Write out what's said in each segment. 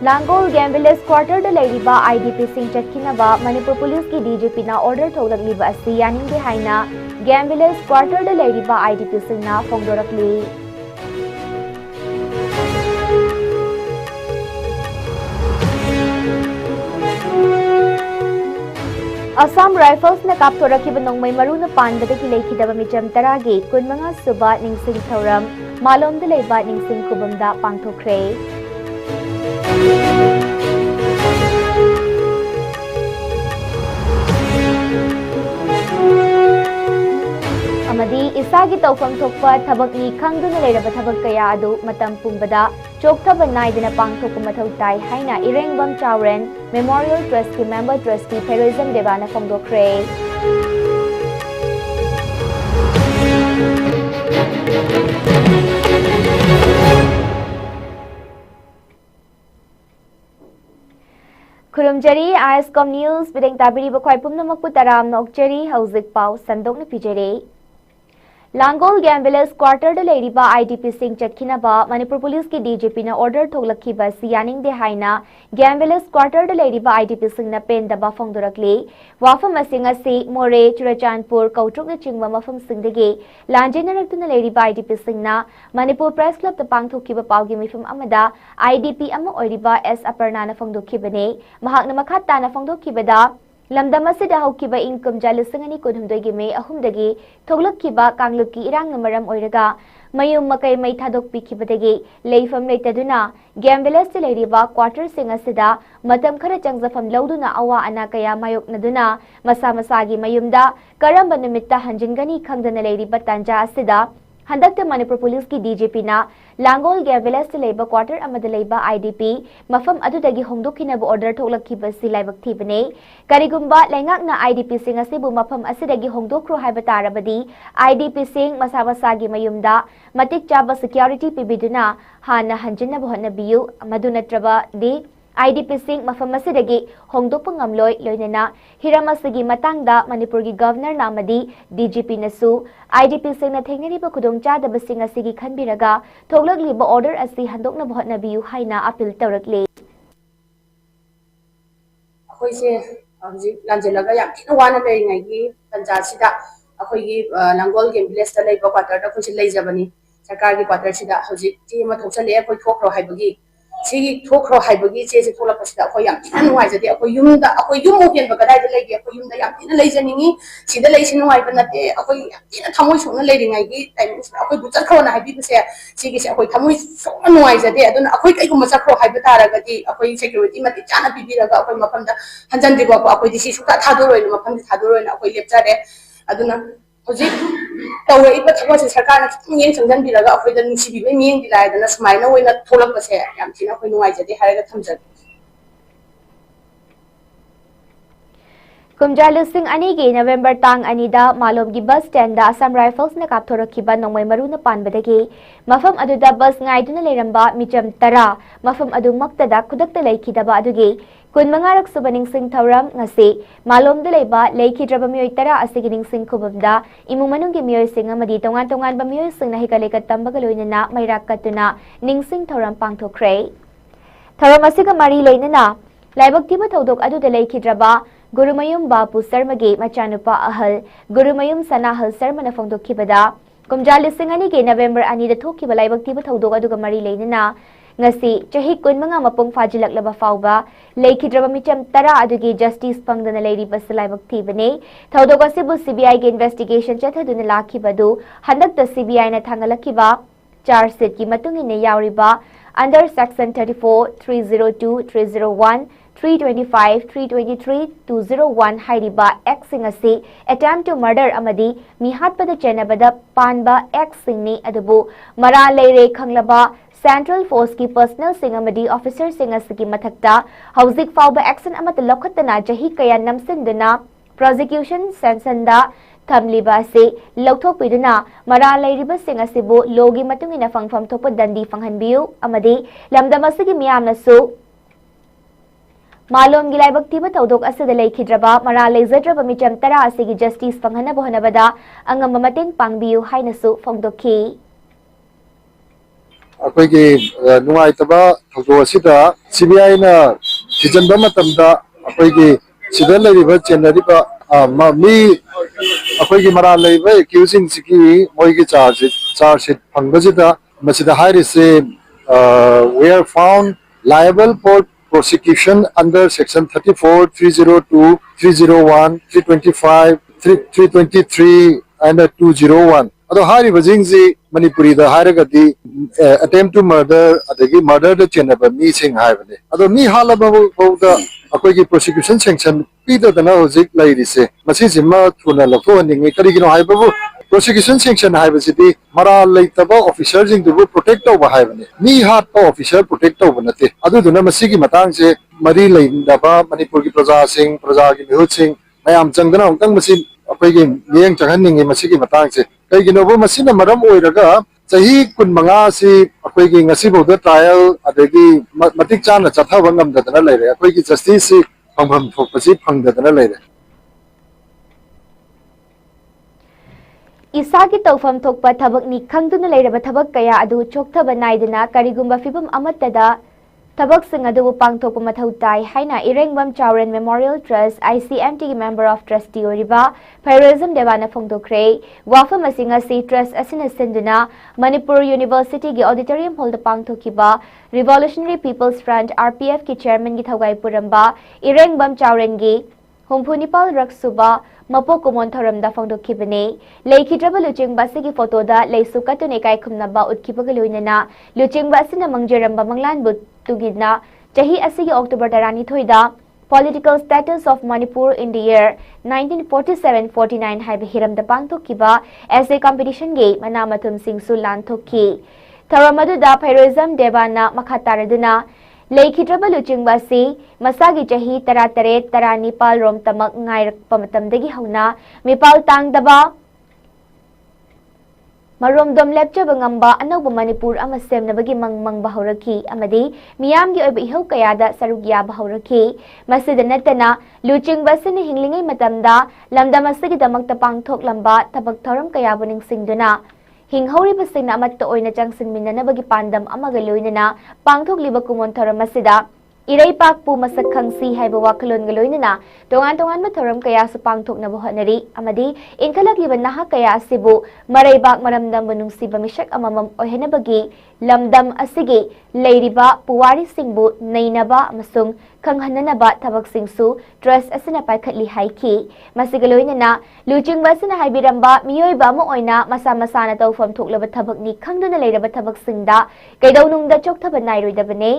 Langol Game Village Quarter the Ladiba IDP Sing Chatkinaba Manipur Police ki DGP na order thoglakliba asi yaning haina Game Village Quarter the Ladiba IDP Sing na phongdorakli Assam Rifles na kapthorakiba nongmai maru na panbadagi lekhidaba micham taragi kunmanga suba ningsing thoram malom de leiba ningsing khubamda pangthokre Amadi isagi tawfam thokpa thabak ni khangduna leiraba thabak kaya adu matam pumbada chokthaba naidina pangthokpa mathau tai haina Irengbam Chawren Memorial Trust ki member trustee Terrorism Devana phongdokre Kurumjari ISCOM News bideng tabiri bakwai pumnamakpu taram nokjari hauzik pau sandokna pijere Langol Game Village Quarter the Ladiba IDP Sing Chatkinaba Manipur Police ki DGP na order thoglakhiba siyaning de haina Game Village Quarter the Ladiba IDP Sing na pen daba phongdorakli wafam asing asi More Churachandpur Kautruk na chingba mafam singdege lanjena raktuna Ladiba IDP Sing na Manipur Press Club ta pangthokhiba paugi mifam amada IDP ama oiriba S Aparna na phongdokhibane mahak na makhatta na phongdokhibada Lamdam asida haukiba income jalisangani kunhumdoi me ahumdagi thoglakkiba kanglukki irang namaram oiraga mayum makai mai thadok pikibadagi leifam leitaduna Game Village leiriba quarter sing asida matam khara changjafam lauduna awa ana kaya mayoknaduna masa masagi mayumda karamba nimitta hanjingani khangdana leiriba tanja asida Handakta Manipur Police ki DGP na Langol Game Village leiba quarter amada leiba IDP mafam adudagi hongdokhinaba order thoglakhiba si laibak thibane karigumba lengak na IDP sing asibu mafam asidagi hongdokro haiba tarabadi IDP sing masawasagi mayumda matik chaba security pibiduna hana hanjinaba hotnabiyu madunatraba di IDP sing mafam asidagi hongdokpa ngamloi loinana hiramasigi matangda Manipur gi governor namadi DGP nasu IDP sing na thengnariba khudongchadaba sing asigi khanbiraga thoglakliba order asi handokna bhotnabiyu haina appeal tawrakle akoise hauji lanjelaga yam thina wana lei ngai gi panjat sida akoigi Langol Game Village ta leiba quarter ta akoise leijabani sarkar gi quarter sida hauji ti ma thokchale akoi thokro haibagi sigi thokro haibagi che thola pasida akoi yam thina nuai jati akoi yumda akoi yumu hen ba kadai da leigi akoi yumda yam thina leijaningi sida leisi nuai ba nate akoi yam thina thamoi sona leiri ngai gi time akoi bu chakro na haibi se sigi se akoi thamoi sona nuai jati aduna akoi kai gum chakro haiba taragati akoi security mati chana pibiraga akoi mafamda hanjan dibo akoi disi suka thadoroi mafam thadoroi akoi lepchare aduna hoji tawre iba thakwa sarkar na khing changjan biraga akoi da nisi bibe miyeng dilai dana smaina oina tholak base yam thina akoi nuai jati haraga thamjat Kumjalising anigi November tang anida malom gi bus stand da Assam Rifles na kapthorakhiba nongmai maru na panbadagi mafam aduda bus ngaiduna leiramba micham tara mafam adu maktada kudakta leikhidaba adugi kunmangarak subaning sing thoram ngasi malom de leiba leikhidraba mioi tara asigining sing khubamda imung manunggi mioi sing amadi tongan tongan ba mioi sing na hikaleka tambaga loinana mairak katuna ningsing thoram pangthokre thoram asiga mari loinana laibak tiba thodok adu de leikhidraba Gurumayum Bapu Sarmagi Machanupa Ahal Gurumayum Sanahal Sarmana Phongdokhibada Kumjalising ani ge November ani da thokhiba laibak tiba thodok aduga mari leinana ngasi chahi kunmanga mapung fajilaklaba fauba leikhidraba micham tara adugi justice pangdana leiri bas laibak thibane thodok asibu CBI ge investigation chathaduna lakhibadu handak da CBI na thangalakhiba charge sheet ki matungina yauriba under section 34 302 301 325 323 201 hairiba X singasi attempt to murder amadi mihatpada chenabada panba X singni adubu mara leire khanglaba Central Force ki personal sing amadi officer singasigi mathakta hauzik fauba action amat lokhatana jahi kaya namsinduna prosecution sensanda thamliba se lokthok piduna mara leiriba singasibu logi matungina fangfam thokpa dandi fanghanbiu amadi lamdamasigi miyamnasu Malom gi laibak tiba thodok asida leikhidraba mara leizadraba micham tara asigi justice panghana bohanabada angam mateng pangbiu hainasu phongdokhi ꯑꯩꯈꯣꯏꯒꯤ ꯅꯨꯡꯉꯥꯏꯇꯕ ꯊꯧꯗꯣꯛ ꯑꯁꯤꯗ CBI ꯅ ꯊꯤꯖꯤꯟꯕ ꯃꯇꯝꯗ ꯑꯩꯈꯣꯏꯒꯤ ꯁꯤꯗ ꯂꯩꯔꯤꯕ ꯆꯦꯟꯅꯔꯤꯕ ꯃꯤ ꯑꯩꯈꯣꯏꯒꯤ ꯃꯔꯥꯜ ꯂꯩꯕ ꯑꯦꯀ꯭ꯌꯨꯖꯁꯤꯡꯁꯤꯒꯤ ꯃꯣꯏꯒꯤ ꯆꯥꯔꯖꯁꯤꯠ ꯐꯪꯕꯁꯤꯗ ꯃꯁꯤꯗ ꯍꯥꯏꯔꯤꯁꯦ we are found liable for prosecution under section 34, 302, 301, 325, 323 and 201 ado haribajingji Manipuri da haragadi attempt to murder adagi murder da chenaba mi sing haibane ado mi halaba bauda akoigi prosecution sanction pida dana hojik lairise masi jima thuna lakho ningi karigino haibabu prosecution sanction haibasidi mara leitaba officer jing dubu protect tawba haibane mi hat pa officer protect tawba nate adu duna masigi matang se mari leindaba Manipur gi praja sing praja gi mihut sing mayam changdana ongtang masi akoigi miyeng changhan ningi masigi matang se kaiginobu masina maram oiraga chahi kun manga si akoigi ngasi boda trial adagi matik chana chathaba ngamdadana leire akoigi justice si phangpham thokpasi phangdadana leire Isagi tawfam thokpa thabak ni khangduna leiraba thabak kaya adu chokthaba naidana karigumba fibam amatada tabak sing adu pangthokpa mathau tai haina Irengbam Chauren Memorial Trust ICMT ki member of trustee oriba Phairazam Devana phongdokre wafam asinga si trust asina sinduna Manipur University gi auditorium hall da pangthokiba Revolutionary People's Front RPF ki chairman gi thawai puramba Irengbam Chauren gi Humphunipal Raksuba Mapo Kumon Thoramda phongdokhibane leikidraba luchingba sigi photo da leisukatu ne kai khumnaba utkibaga loinana luchingba asina mangjeramba manglan but tugina chahi asigi October 23 da political status of Manipur in the year 1947-49 haiba hiramda pangthokiba essay competition ge manamathum singsu lanthoki Tharamadu da Phairazam Devana Makhataraduna leikidraba luchingba si masagi chahi 13-19 rom tamak ngairakpa matamdagi hauna mipal tangdaba maromdom lepchaba ngamba anauba Manipur ama semnabagi mangmang bahuraki amadi miyamgi oiba ihau kayada sarugya bahuraki masida natana luchingba sina hinglingai matamda lamdamasagi damakta pangthok lamba tabak thoram kayabu ningsingduna Hinghori basing na amat oy na jangsin minanabagi pandam amaga loinana pangthok liba kumon thoram masida Iray pakpu masakhangsi haiba wakalon galoinana tongan mathoram kaya sa pangthok na buhanari amadi inkalak liba naha kaya asibu maraybak maramdam banungsi bamishak amamam ohenabagi lamdam asigi leiriba puwari singbu nainaba amasung khanghananaba thabak singsu trust asina paikhatli haiki masigaloinana luchingba asina haibiramba miyoiba mo oina masa masana tawfam thoklaba thabak ni khangduna leiraba thabak singda kaidawnungda chokthaba nairoidabane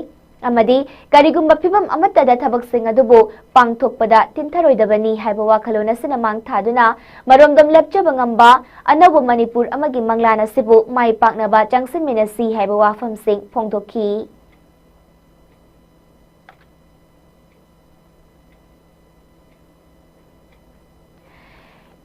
amadi karigumba phibam amatada thabak sing adubu pangthokpada tintharoidabani haiba wakhalona sina mang thaduna maromdam lepchaba ngamba anabu Manipur amagi manglana sibu mai paknaba jangsin minasi haiba wafam sing phongdokhi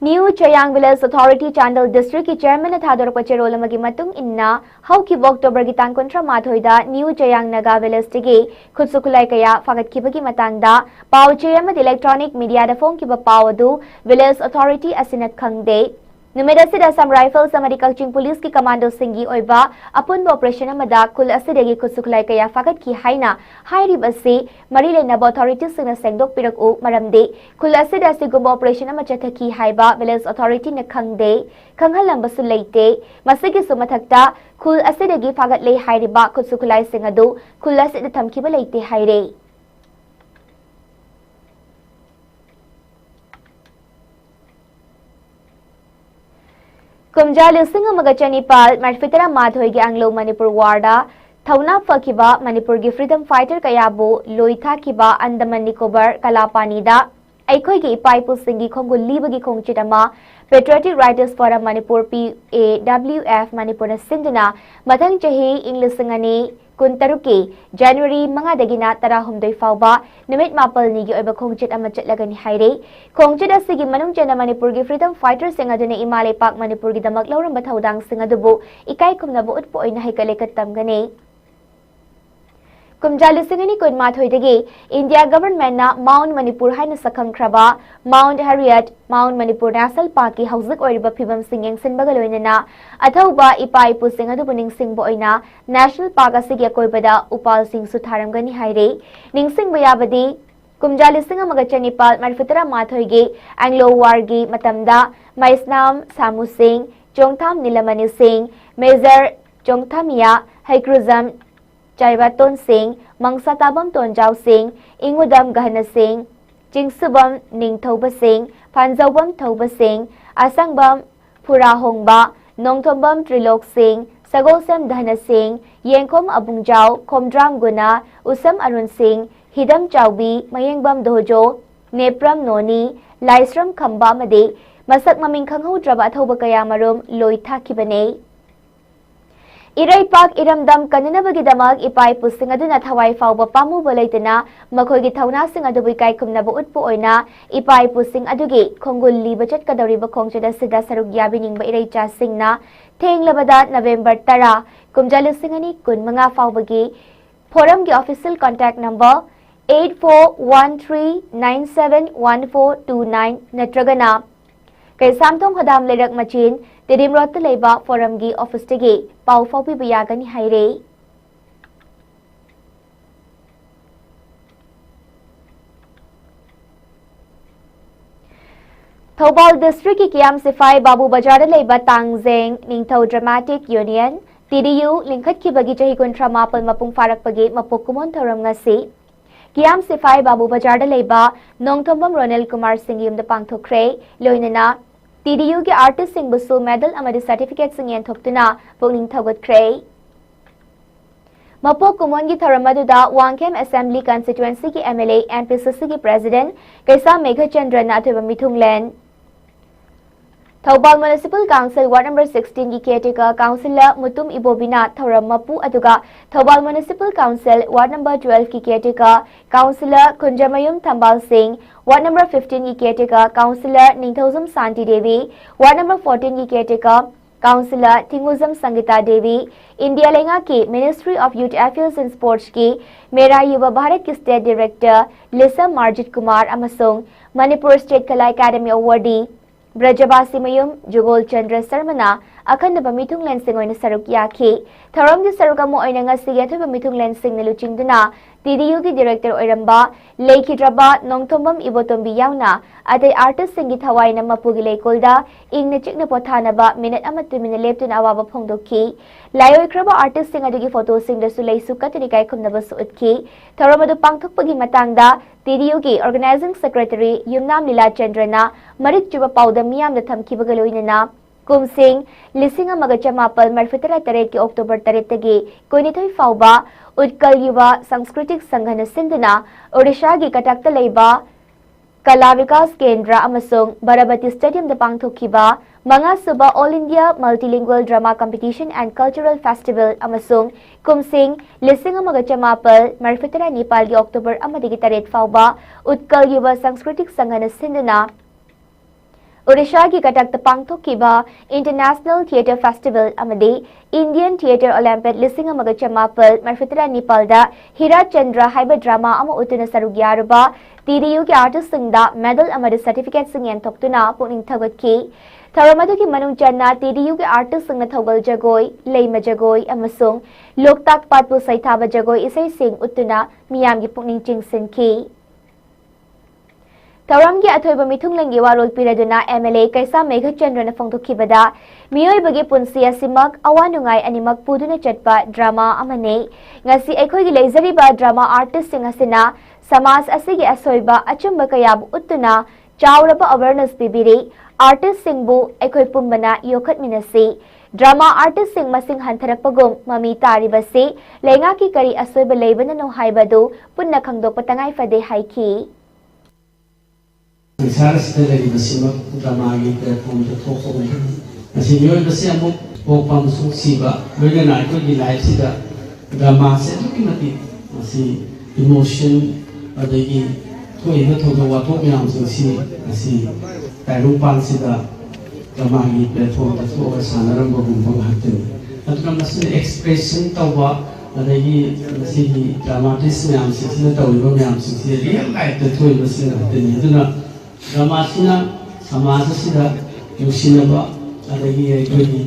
New Chayang Village Authority Chandal District ki chairman Thador Pacherol magi matung inna hauki October gi tang kontra mathoida New Chayang Naga Village tigi khutsukulai kaya fagat kibagi matangda pauche ama electronic media da phone kiba pawadu Village Authority asinat khangde Numeda sida Assam Rifles amadi Kaching Police ki commando singi oiba apun operation amada kul asidagi khutsukulai kaya fagat ki haina hairi basi marilai na authorities sina sengdok pirak u maramde kul asida sigumba operation amachata ki haiba Village Authority na khangde khanghalam basu leite masigi sumathakta kul asidagi fagat lei hairiba khutsukulai singadu kul asida thamkiba leite haire Kumja lising amaga chanipal marfitara madhoy gi Anglo Manipur warda thauna fakiba Manipur gi freedom fighter kayabu loitha kiba Andaman Nicobar Kalapani da aikhoi gi ipaipu singi khongul libagi khongchitama Patriotic Writers Forum Manipur PAWF Manipur na sinduna mathang chahi inglisingani kuntaruki January mga dagina tarahumdoy fawba numit mapal nigi oiba khongchit ama chatlagani haire khongchit asigi manung chana Manipur gi freedom fighters sing aduna Imalay Pak Manipur gi damak lawram bathaudang sing adubu ikai kumnabu utpo oina haikale katamgani Kumjali Singani Kunma Thoidagi, India government na Mount Manipur Haina Sakang Kraba, Mount Harriet, Mount Manipur National Park Hausak Oriba Pibam Singing Sinbagaloina, Atauba Ipai Pusing Adubuning Singboina, National Park Asigi Koibada, Upal Sing Sutharamgani Haire, Ning Sing Bayabadi, Kumjali Singa Magachanipal, Marfutara Mathoige, Anglo Wargi, Matamda, Maisnam, Samu Singh, Jongtham Nilamani Singh, Major Jongthamia, Haikruzam, Chaibaton Singh, Mangsatabam Tonjau Singh, Ingudam Gahana Singh, Jingsubam Ning Thoba Singh, Panjawam Thoba Singh, Asangbam Pura Hongba, Nongtombam Trilok Singh, Sagosam Dhana Singh, Yenkom Abungjau, Komdram Guna, Usam Arun Singh, Hidam Chaubi, Mayengbam Dojo, Nepram Noni, Laisram Khamba Made, Masak Maming Kanghu Draba Thoba Kayamarum, Loita Kibane. Irai Park Iramdam Kananabagi Damag Ipai Pusing Aduna Thawai Fauba Pamu Balaitana, Makogi Tauna Sing Adubikai Kumnabu Utpu Oina, Ipai Pusing Adugi, Kongul Libachat Kadariba Kongchada Sida Saruk Yabining Ba Irai Cha Singna, Teng Labada November Tara, Kumjali Singani Kun Manga Faubagi, Forum Gi Official Contact Number 8413971429 Natragana. Kay Samtong Hadam Lerak Machin, Tidim Rota Leba Forum Gi Office Tigi, Pau Faupi Bayagani Haire. Thobal District Kiam Sifai Babu Bajar Leba Tangzeng, Ningtao Dramatic Union, TDU, Linkat Kibagi Jahikun Tramapal Mapung Farak Pagi, Mapukumon Taram Ngasi. Kiam Sifai Babu Bajar Leba, Nongtombam Ronel Kumar Singh Yum the Pangthokre, Loinana, TDU के artist सिंह बसु medal अमरी certificate सिंह यंथोक्तुना पुनिंग थगतख्रे मपो कुमोन की थरमदुदा वांगखेम असेंबली कंस्टिट्युएंसी की एमएलए एमपीसीसी की प्रेसिडेंट कैसा मेघचंद्र नाथुब मिथुंगलेन Thoubal municipal council ward number 16 की केटेका काउंसिलर मुतुम इबोबिना थौरम मपु अदुगा Thoubal municipal council ward number 12 की केटेका councillor Kunjamayum Thambal Singh ward number 15 की केटेका councillor Ningthoujam Shanti Devi ward number 14 की केटेका काउंसिलर थिंगुजम संगीता देवी इंडिया लेंगा की ministry of youth affairs and sports की मेरा युवा भारत की स्टेट डायरेक्टर लिसा मार्जित कुमार अमसोंग मणिपुर स्टेट कला एकेडमी अवार्डी ब्रजबासी मयुम जुगोल चंद्र शर्मना अखंड मिथुंग लेंसिंग सरुक याखी थरम की सरुक अथब मिथुंग लेंसिंग लुचिंगदुना TDU की डायरेक्टर ओरंबा लेखिद्रबा नोंथोंबम इबोतोंबी यावना अतै आर्टिस्ट सिंगी थवाई न मपुगी लेकोलदा इंगने चिकने पोथानबा मिनट अमत मिनट लेप्तुन अवाबा फोंदोखी लायोइख्रबा आर्टिस्ट सिंग अदुगी फोटो सिंग दसु लेसु कतनि काय खुमनबसु उतखी थरम अदु पांगथोकपगी मतांगदा TDU की ऑर्गेनाइजिंग सेक्रेटरी युमनाम लीला चंद्रना मरिक चुबा पाउदा मियाम द थमखिबगा लोइनना कुमसिंग लिसिंग अमगा चमापल मरफुतरा तरेट की अक्टोबर तरेटगी कोनिथोई फाउबा उत्कल युवा सांस्कृतिक संघन सिंधुना ओडिशा की कटक लेबा कला विकास केंद्र अमसुंग बाराबती स्टेडियम द पांगथोखिबा मंगा सुबा all India multilingual drama competition and cultural festival अमसुंग कुमसिंग लिसिंग अमगा चमापल मरफुतरा नेपाल की अक्टोबर अमदिगी तरेट फाउबा उत्कल युवा सांस्कृतिक संघन सिंधुना ओडिशा की कटक पांगथोखिबा इंटरनेशनल थिएटर फेस्टिवल अमदी इंडियन थिएटर ओलंपिक लिसिंग अमगा चमापल मरफुतरा नेपालदा हीरा चंद्र हाइबा ड्रामा अमा उतुना सरुक यारुबा TDU की आर्टिस्ट सिंगदा मेडल अमदी सर्टिफिकेट सिंग यंथोक्तुना पुनिंग थगतखी थरमदु की मनुंग चन्ना TDU के आर्टिस्ट सिंगना थौगल जगोई लेइमा जगोई अमसुंग लोकताक पाटपु सैथाबा जगोई इसै सिंग उतुना मियाम की पुनिंग चिंगसिनखी थौरम की अथोइबा मिथुंगलेंगी वारोल पिरदुना MLA कैसा मेघचंद्रना फोंदोखिबदा मियोइबगी पुंसी असिमक अवानुंगाई अनिमक पुदुना चटपा ड्रामा अमने ngasi अखोइगी लेजरिबा ड्रामा आर्टिस्ट सिंग असिना समाज असिगी असोइबा अचुंबा कयाबु उतुना चावरबा अवेयरनेस पिबिरी आर्टिस्ट सिंगबु अखोइ पुंबना योखतमिनसी ड्रामा आर्टिस्ट सिंग मसिंग हंथरकपगुम ममी तारिबसी लेंगा की करी असोइबा लेबननो हाइबदु पुन्ना खंगदोकपा तंगाई फदे हाइकी ड्रामा की प्लेटफॉर्म की लाइफ से ड्रामा से इमोशन वाथों मैम तैरूपान ड्रामा की प्लेटफॉर्म सानरगुम एक्सप्रेशन तब adagi sigi dramatis myam sing tawriba myam sing real life ta thoiba sing tani aduna drama sina samaj sida yusinaba adagi aigoi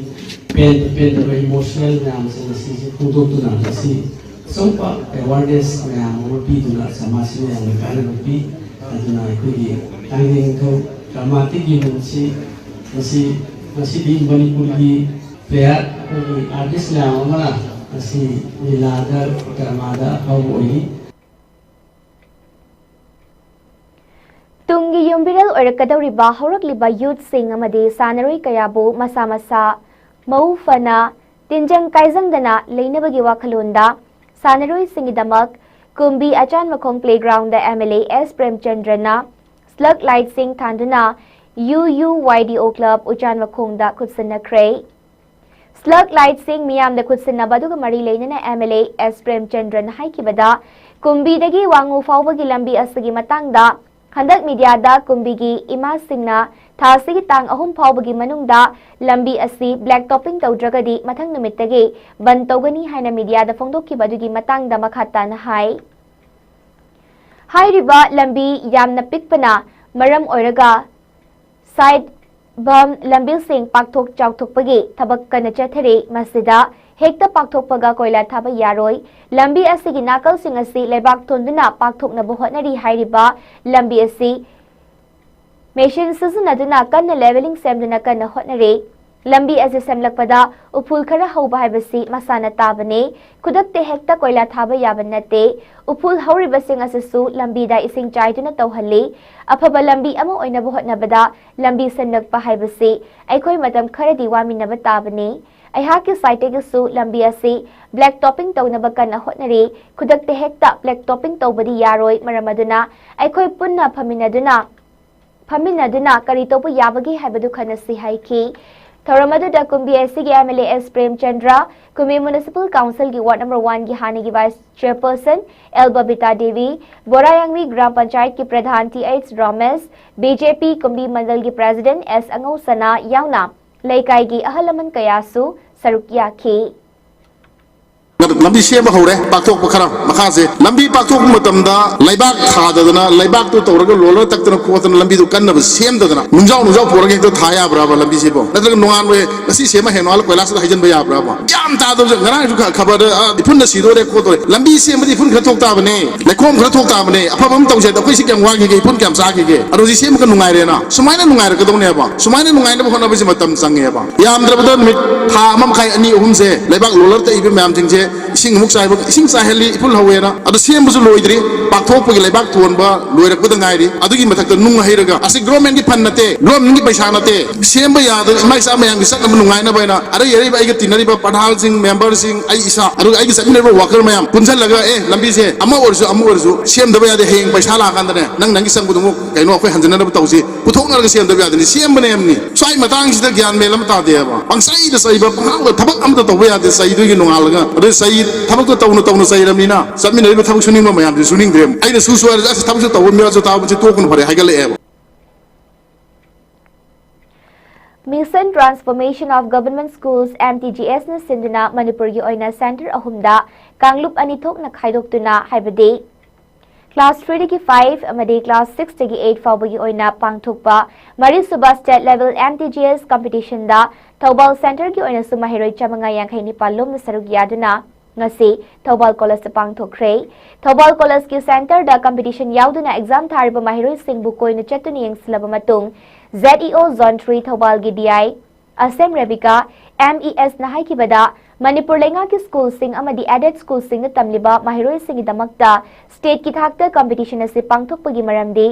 pen the emotional myam sing pudotuna si sompa awareness myam pi duna samaj myam kana pi aduna aigoi tanging ko dramatic unity masih di Manipuri player artis yang mana masih nilada dramada kau ini. Tunggi yumbiral orakadauriba horakliba youth sing amadi sanaroi kayabu masa mau fana tinjang kaizang dana leinabagi wakhalunda sanaroi singidamak kumbi achan makong playground da MLA S Premchandrana slug light sing thanduna UUYDO Club Ujan Makongda Kutsana Kray Slug Light Sing Miyam da Kutsana Baduga Mari Lainana MLA S Premchandran Haikibada Kumbi Dagi Wangu Fawbagi Lambi Asagi Matangda Handak Media da Kumbi gi Ima Singna Thasigi Tang Ahum Fawbagi Manungda Lambi Asi Black Topping Tawdragadi Mathang Numitagi Bantogani Haina Media da Fongdoki Badugi Matangda Makhata na Hai Riba Lambi Yamna Pikpana Maram Oiraga Side bum lambil sing pakthok chauthok pagi thabak kana chathare masida hekta pakthok paga koila thaba yaroi lambi asigi nakal sing asi lebak thonduna pakthok na bohonari hairiba lambi asi machine sizanaduna kana leveling semduna kana hotnare lambi as semlakpada upul khara hauba haibasi masana tabane kudakte hekta koila thaba yabanate upul hauriba sing asasu lambi da ising chaiduna tawhalli afaba lambi ama oina bohotnabada lambi sanakpa haibasi aikoi matam kharadi waminaba tabane aihaki site ge su lambi asi black topping tawnaba kana hotnare kudakte hekta black topping tawbadi yaroi maramaduna aikoi punna phaminaduna kari topu yabagi haibadu khanasi haiki Thoramadu da Kumbi SC MLA S Premchandra, Kumbi Municipal Council ki Ward number 1 ki Hani ki Vice Chairperson L Babita Devi, Borayangwi Gram Panchayat ki Pradhan TH Ramesh, BJP Kumbi Mandal ki President S Angau Sana Yauna, Laikai ki Ahalaman Kayasu Sarukya ki. lambi sema hore paktok pakara makaze lambi paktok matamda laibak thadadana laibak to tawraga lolo taktana khotana lambi du kanna sem dadana nunjau porage to thaya braba lambi sebo natraga nongan we asi sema henwal koilas da hajan baya braba jam ta do ngara ju khabar dipun na sidore ko to lambi sema dipun khatok ta bane lekom khatok ta bane apabam tawse da koi sikam wagi ge pun kam sa ge ge aro ji sema ka nungai re na sumaina nungai re ka done ba sumaina nungai na bhona bisi matam sange ba yam drabada mit tha mam khai ani uhum se laibak lolor ta ibe mam jingje ising muk sai ising sa heli ipul hawena adu sem busu loidri pakthok pagi laibak tuan ba loirak buda ngairi adu gi matak nung hairaga asi government gi pannate government gi paisa nate sem ba ya mai sa mayang gi sak nungai na baina are yeri ba ga tinari ba padhal sing member sing ai isa adu ai gi sak ba worker mayam punjal laga lambi se amma orsu sem da ba ya de heng paisa la kan da nang nang gi sang budu kaino khoi hanjana na tawsi puthok na ga sem da ba ya de sem bane amni sai matang sida gyan melam ta de ba pangsai da sai ba pang thabak am da tawya de sai du gi nungal ga adu sai thabak to tawnu sai ramnina samina ba thabak suning ma mayam de suning drem ai da su as thabak to mi so taw ji to kun phare haigal e Mission Transformation of Government Schools MTGS na sinduna Manipur gi oina center ahumda Kanglup anithok na khaidoktuna haibade Class 3 ki 5 amadi Class 6 ki 8 fawbagi oina pangthokpa Mari Suba State Level MTGS competition da Thobal Center ki oina sumahiroi chamanga yankhai ni palom na saruk yaduna ngasi Thobal College pangthokre Thobal College ki center da competition yauduna exam thariba mahiroi singbu koina chetuni yengslaba matung ZEO Zone 3 Thobal gi DI Asem Rebika MES na haikibada Manipur lenga ki school sing amadi added school sing na tamliba mahiroi singi damakta state ki thakta competition ase pangthokpagi maramdi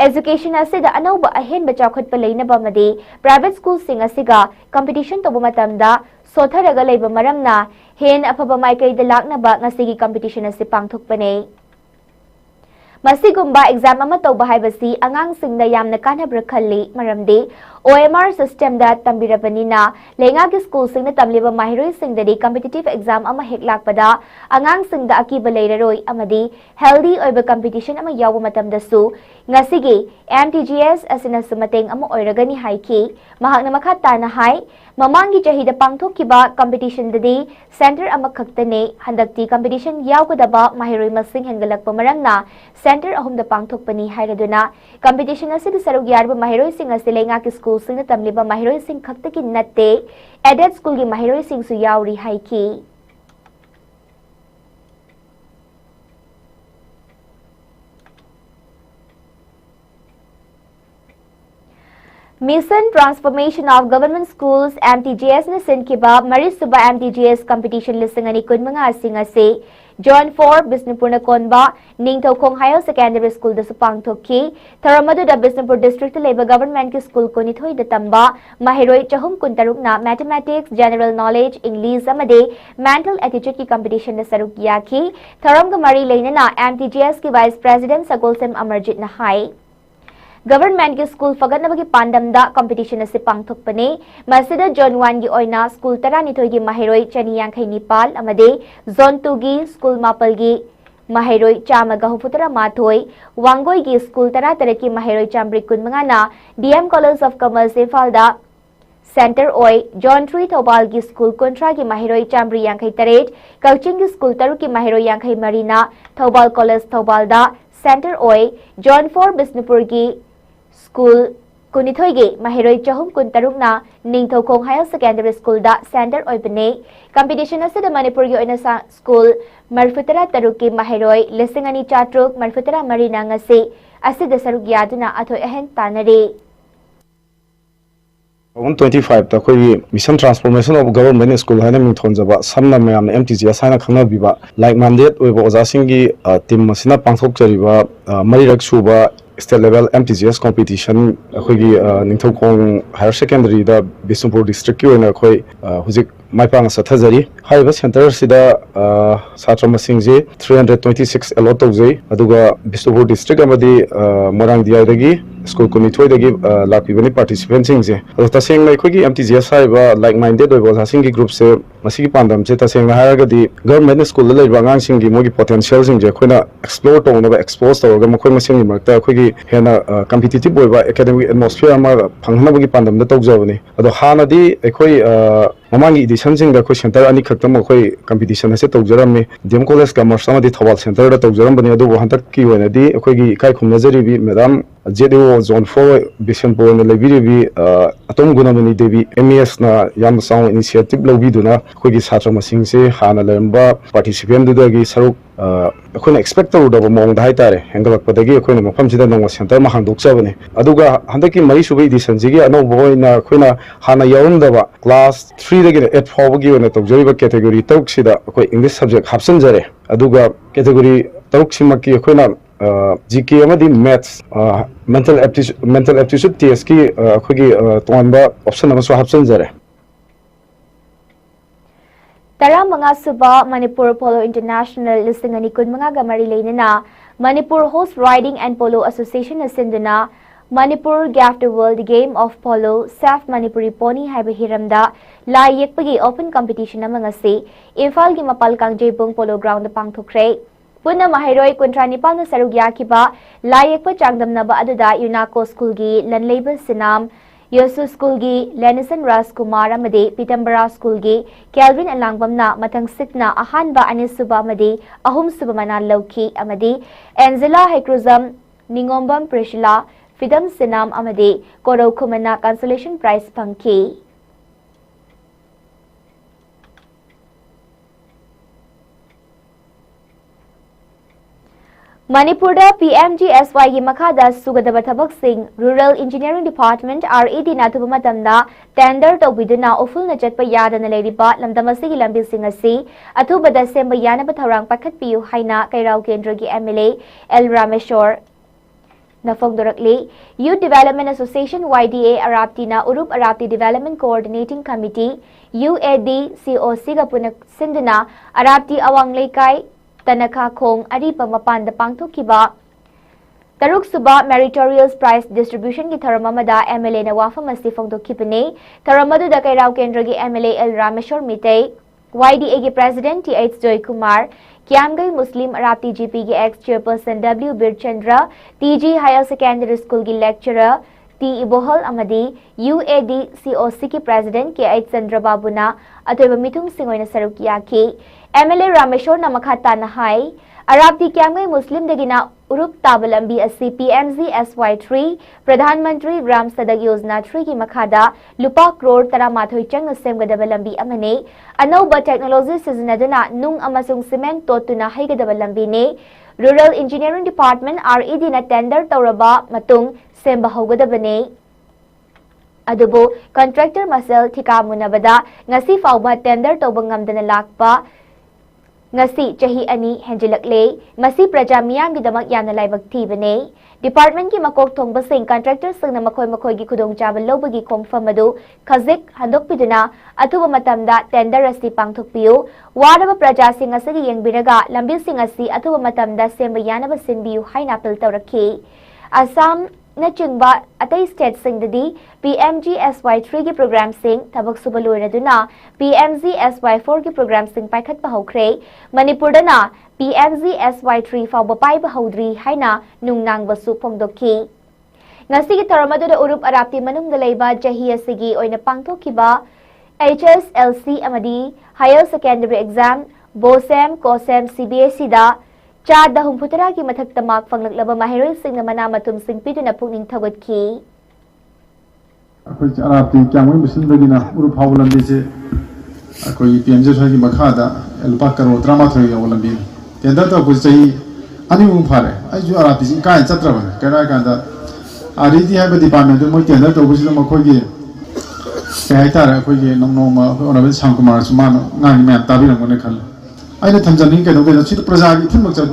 education ase da anauba ahen bachakhat palaina bamadi private school sing asiga competition tobu matamda sotharaga leiba maramna hen afaba maikai da lakna ba ngasigi competition ase pangthokpane Masigumba exam ama tawba haibasi angang singna yamna kanabra khalli maramdi OMR system da tambirabanina lenga ki school sing na tamliba mahiroi sing da competitive exam ama hek lakpada angang sing da akiba leiraroi amadi healthy oiba competition ama yawa matam da su ngasigi MTGS asina sumateng ama oiragani haiki mahakna makata na hai mamangi chahida pangthok kiba competition da center ama khaktane handakti competition yawadaba mahiroi masing hengalakpa marangna center ahum da pangthok pani hairaduna competition asi da sarug yarba mahiroi sing asi lenga ki school sing na tamliba mahiroi sing khakta ki natte added school ki mahiroi sing su yauri haiki Mission Transformation of Government Schools MTGS na sinkiba Maris Suba MTGS competition listing ani kun mga asing John 4 Bisnupur na konba Ningthaw Khong Higher Secondary School da supang thoki Taramadu da Bisnupur District Labor Government ki school ko nithoi da tamba mahiroi chahum kuntaruk na mathematics general knowledge English amade mental attitude ki competition na saruk yaki Taram ga mari leina na MTGS ki Vice President Sagolsem Amarjit na hai Government ki school faganabagi pandamda competition asi pangthokpani masida zone 1 gi oina school tara nithoi gi mahiroi chaniyang khai nipal amade zone 2 gi school mapal gi mahiroi chamaga hufutara mathoi wangoi gi school tara taraki mahiroi chambri kun mangana DM College of Commerce Falda Center oi John 3 Thobal gi school kontra gi mahiroi chambri yang khai taret coaching gi school taru ki mahiroi yang khai marina Thobal College Thobalda Center oi John 4 Bisnupur gi School kunithoigi mahiroi chahum kun tarukna Ningthaw Khong Higher Secondary School da center oibane competition asida Manipur gi oina school marfutara taruki mahiroi lisingani chatruk marfutara marina ngasi asida saruk yaduna athoi ahen tanare 25 ta khoi mission transformation of government school haina ming thonjaba samna mayam MTGS haina khangna biba like mandate oiba oja singi team masina pangthok chariba marirak suba state level MTGS competition akhoi Ningthaw Khong Higher Secondary da Bisnupur district ki oina khoi huzik maipang sathajari haiba center sida satra masing je 326 allot tawjai aduga Bisnupur district amadi morang diai dagi school committee dagi lakpibani participants sing je adu taseng lai khoi gi MTGS haiba like minded oi bosa sing gi group se masigi pandam se taseng la haraga di government school la laiba ngang sing gi mogi potential sing je khoina explore tawna ba expose tawga mokhoi masing gi marta khoi gi hena competitive oi ba academic atmosphere ma phangna bagi pandam da tawjabani adu hana di khoi mamangi edition sing da khoi center ani khaktam khoi competition ase tawjarami DM College Commerce amadi Thobal Center da tawjaram bani adu hantak ki oina di khoi gi kai khumnajari bi madam JDO zone 4 Bisnupur na labiri bi atom gunamani devi MES na yam sound initiative lobi duna khoi gi satra masing se hana lemba participant du gi saruk akhona expect to da mong da haitare hengalak padagi akhona mafam sida nong center ma handok chabani aduga handaki mari subi edition jigi ano boina akhona hana yaum da ba class 3 dagi 8 4 gi ona tawjari ba category tok sida akhoi English subject hapsan jare aduga category tok simaki akhona GK amadi maths mental aptitude test ki akhoi tonba option ama so hapsan jare Tara mga suba Manipur Polo International listing ani kun mga gamari leina Manipur Horse Riding and Polo Association asinduna Manipur gave the world game of polo Saf Manipuri Pony haiba hiramda la yekpagi open competition amanga se imphal gi mapal kangjebung polo ground da pangthokre puna mahiroi kuntra nipal na sarug yakiba la yekpa changdamna ba aduda UNACO school gi lanleiba sinam Yosu School gi Lenison Raskumar amade Pitambara School gi Kelvin Alangbamna mathang sikna ahanba anisuba amade ahum subamana lauki amade Angela Hekruzam Ningombam Prishila Fidam Sinam amade Korau Kumana consolation prize pangki Manipur da PMGSY gi makhada sugadaba thabak sing Rural Engineering Department RED na thuba matamda tender tawbiduna oful na chatpa yadana leiriba lamdam asigi lambi sing asi athubada semba yanaba thorang pakhat piu haina kairau kendra gi MLA L Rameshwar na fogdorakli Youth Development Association YDA Arapti na Urup Arapti Development Coordinating Committee UAD COC ga punak sinduna Arapti awang leikai Tanakha Khong Aripa Mapan da Pangthokiba Taruk Suba Meritorious Prize Distribution ki Tharamamada MLA na wafam asi Fongdokipane, Taramadu da Kairao Kendra ki MLA El Rameshwar Mitay, YDA ki President T.H. Joy Kumar, Kiamgai Muslim Arapti GP ki ex-chairperson W. Bir Chandra, TG Higher Secondary School ki lecturer, T. Ibohol Amadi, UAD COC ki President K.H. Chandra Babuna, atoy bamitung singoy na sarukiya ki, MLA Rameshwar na makata na hai, Arapti Kiamgai Muslim dagina Urup Tabalambi asi PMZ SY3 Pradhan Mantri Gram Sadag Yojana 3 ki makhada lupa crore taramathoy chang semgadaba lambi amane anauba technology sizinaduna nung amasung cement totuna haigadaba lambi ne Rural Engineering Department RED na tender tawraba matung semba haugadabane adubo contractor masel thika munabada ngasi fawba tender tawba ngamdana lakpa ngasi chahi ani henjilakle masi praja miyam gi damak yana laibak thibane department ki makok thongba sing contractor sing na makoi gi khudong chaba lobagi confirm adu khajik handok piduna atuba matamda tender asi pangthok piu wadaba praja sing asagi yengbiraga lambi sing asi atuba matamda semba yana ba sinbiu haina appeal tawrakhi Assam na chingba atay state sing dadi PMG SY3 ki program sing tabak subaloy na duna PMZ SY4 ki program sing paikhat pahokre Manipur dana PMZ SY3 fawbapai bahaudri haina nungnang basu pongdokki ngasi ki taramadu da urup arapti manung dalayba jahi asigi oina pangthokiba HSLC amadi higher secondary exam BOSEM COSEM CBSE da Chad da humputara ki mathak tamak panglaklaba mahiroi sing na mana matum sing pitu na pungning thawat ki akoi arapti kyangoi muslim dagina uru phawlam bi se akoi PMJ thoi ki makhada elpa karo drama thoi yawalam bi tenda to bu chai ani mu phare ai ju arapti sing kai chatra ba kana kanda aridi ha ba department mo tenda to bu se mo khoi ki kai tara khoi ki nong nong ma honorable Sangkumar sumano ngang me tabi nang ne khal I let Tanzania get over the Chit Praza,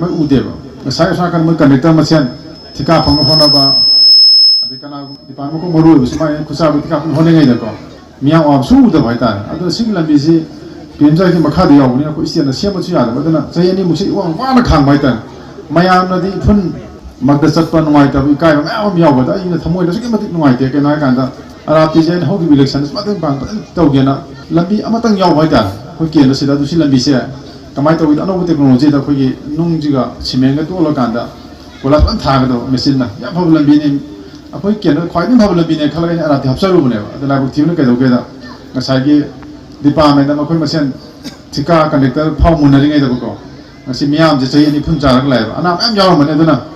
my Udeva. The Sayakan Mukanita Masian, Tika from Honaba, the Pamako Moru, my Kusabi Honega, Mia of Su the Vita, other single and busy, Pienjaki Makadi, Christian, the Siamatia, but then say any Musi, one come by then. My arm, the Pun, Magdasapan White, we kind of Yawada, in the Tamoy, the Simatic White, and I can Arapis and Hockey elections, Matan Bank, Togena, Lambi, Amatan Yawada, who came to see that to Silambisia. Tomato with another technology that we Nungiga, Simenga to Ologanda, Polat and Tagado, Messina, Yapabulan being a quick and quite improbable being a color at the Absolute, the Lago Tivna together, Nasagi, Department, and Macomasan, Tika, conductor, Paul Munaring the Boko, Simiam, the Sayani Punja, and I'm Yaman.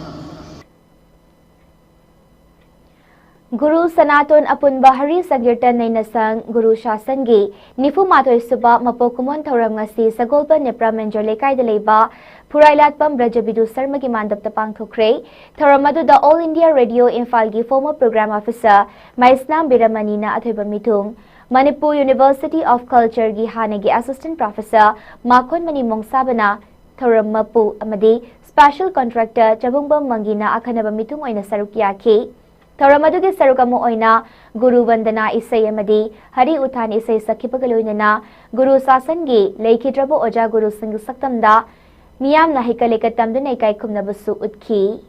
Guru Sanaton Apun Bahari Sagirtan Nainasang Guru Shasangi Nifu Matoy Suba Mapokumon Tauram ngasi Sagolpa Nepra Menjole Kai Deleba Purailatpam Brajabidu Sarmagi Mandap Tapang Thukre Tauramadu the All India Radio Infalgi former program officer Maisnam Biramanina Athiba Mitung Manipur University of Culture gi Hanegi assistant professor Makon Mani Mongsabana Tauramapu Amadi special contractor Chabungba Mangina Akanaba Mitung Oina Sarukiaki Tauramadu ki sarukamu oina Guru Vandana isay amadi Hari Uthan isay sakipagaloina Guru Sasangi Laikidrabo Oja Guru Singh Saktamda Miyam na hikalikatam dun ay kay kumnabasu utki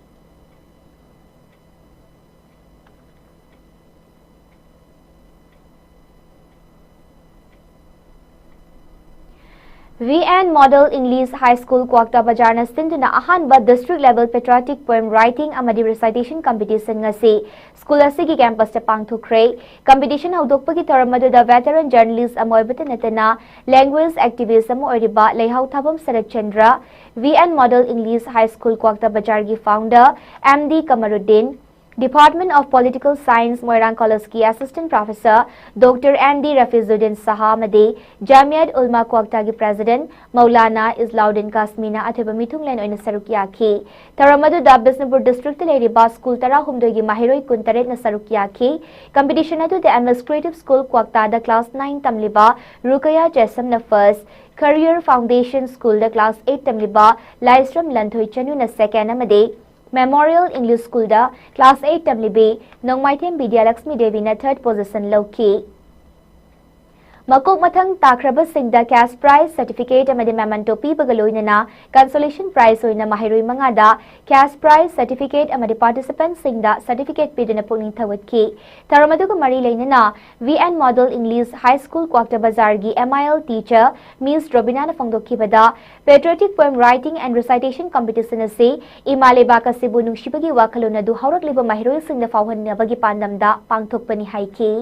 VN Model English High School Kwakta Bajar na sinduna ahanba district level patriotic poem writing amadi recitation competition ngasi school asigi campus ta pangthukre competition haudokpa ki tharamadu da veteran journalist amoybata natana language activist amo oriba leihau thabam Sarat Chandra VN Model English High School Kwakta Bajar gi founder MD Kamaruddin Department of Political Science Moirang College ki Assistant Professor Dr. MD Rafizuddin Sahamadi Jamiat Ulma Kwakta ki President Maulana Islauddin Kasmina athiba mitung len oina sarukiya ki Taramadu da Bisnupur District Leriba School Tara Humdoi gi Mahiroi Kuntaret na sarukiya ki competition atu the Administrative School Kwakta da Class 9 tamliba Rukaya Jesam na first Career Foundation School da Class 8 tamliba Laistram Lanthoi Chanu na second amade Memorial English School da Class 8 tamlibe Nongmaithem Bidya Lakshmi Devi na third position loki Makok mathang takrabasingda cash prize certificate amadi memento pibaga loinana consolation prize oina mahiroi mangada cash prize certificate amadi participants singda certificate pidana pungning thawatki taramaduga mari leinana VN Model English High School Kwakta Bazar gi MIL teacher Miss Robina na phangdokhibada patriotic poem writing and recitation competition ase imale baka sibu nungshibagi wakhalona du haurakliba mahiroi singda fawhannabagi pandamda pangthokpani haiki.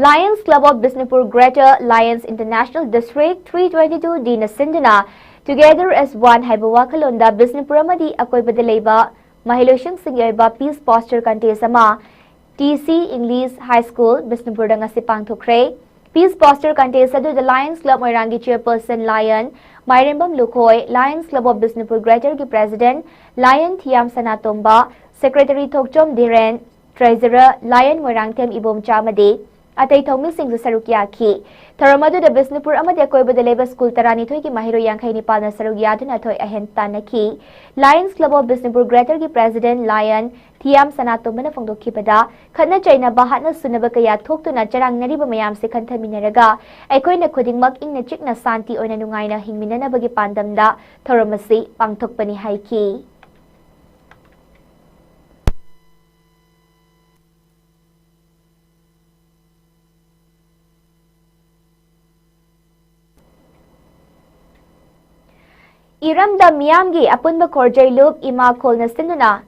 Lions Club of Bisnupur Greater Lions International District 322 Dina Sindana together as one Haibawakalonda Bisnupur Amadi Akoibadaleba Mahiloshan Singyaba Peace Poster Contest Ama TC English High School Bisnupur Dangasipang Thukre Peace Poster Contest Adu the Lions Club Moirangi Chairperson Lion Mairimbam Lukhoy Lions Club of Bisnupur Greater ki President Lion Thiam Sanatomba Secretary Thokchom Diren Treasurer Lion Moirangtem Ibom Chamade Atay Thongmi Singh Sarukia Ki Taramadu the Bisnupur Amadi Akoibada Leba School Tarani Toy ki Mahiro Yankai Nipal na Sarukia Duna Toy Ahentana Ki Lions Club of Bisnupur Greater ki President Lion Thiam Sanatomba na Phongdo Kipada Khatna China Bahat na Sunaba Kaya Thokto na Charang Nariba Mayam se Khantha Minaraga Aikoi na Khudingmak ing na Chik na Santi Oina Nungay na Hingmina na Bagi Pandamda Taramasi Pangthokpani Haiki. Iramda Miyamgi Apunba Korjay Loop Ima Kolna Sinduna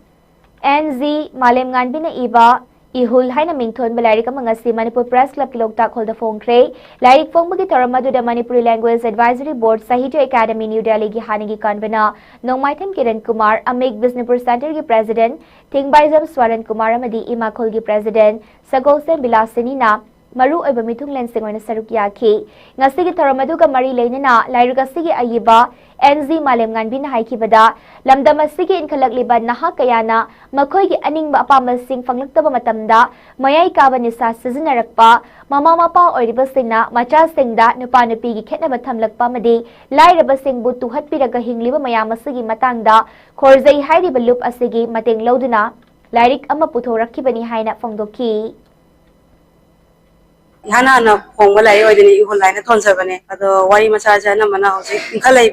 NZ Malem Nganbina Iba Ihul Haina Mington Balarika Mangasi Manipur Press Club Kilokta Kolda Fongkre Larik Fongbagi Taramadu the Manipuri Language Advisory Board Sahitya Academy New Delhi Gi Hanigi Convener Nongmaitam Kiran Kumar Amig Bisnupur Center Gi President Tingbaizam Swaran Kumar Amadi Ima Kol Gi President Sagosen Bilasinina Maru Oiba Mithung Lensing Oina Sarukia Ki Ngasigi Taramaduga Mari Lainana Lairugasi Gi Ayiba NZ Malem Nganbina Haikibada Lamdamasigi Inkalagliba Naha Kayana Makoy Gi Aning Ba Apamasing Panglaktaba Matamda Mayay Kaba Nisa Sizinarakpa Mama Mapa Oiriba Singna Macha Singda Nupa Nupi Gi Ketnaba Thamlakpa Madi Lairaba Sing Butu Hatpiraga Hingliba Mayamasigi Matangda Khorzai Hairiba Loop Asigi Mateng Lauduna Lairik Ama Puthorakibani Haina Phongdoki Hana na Pongalai or the Ihulina Tonsavane, the Wari Massage and Mana, Kalai,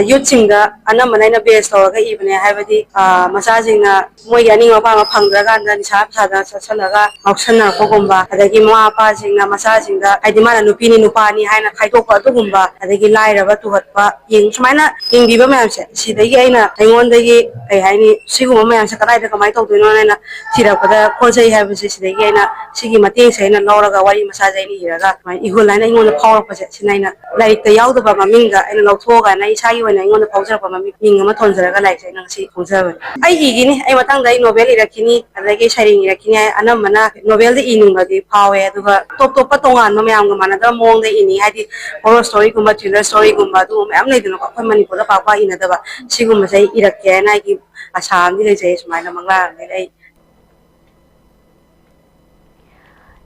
youth singer, Anamanina based or even have the massaging Moyani of Panga Pangaga and then Sapsada Salaga, Oxana Pogumba, the Gima passing, massaging the Idimana Nupini Nupani, Hana Kaitopa Tugumba, and the Gilai to what King Chmana, King Viva Manse, see the Yana, I want the Ye, I Sigu Man Sakai, the Kamaito, Nona, Tira, the Kose have the Yana, Sigi Matis and Laura Wari. Masajai hiraga ihulana ingona power project sinaina like the yaudaba maminga and lothoga na isai wana ingona power pa maming ama thonjaraga like nang si khonjaba ai igini ai matang dai novel irakini adagi sharing irakini anamana novel de inunga di pawe aduga top top patongan mamayam ga manada mong de ini hadi horror story gumba thriller story gumba du mayam nei dino ko manipur da pa pa inadaba sigumba sai irakke na gi asam ni jai sumaina mangla nei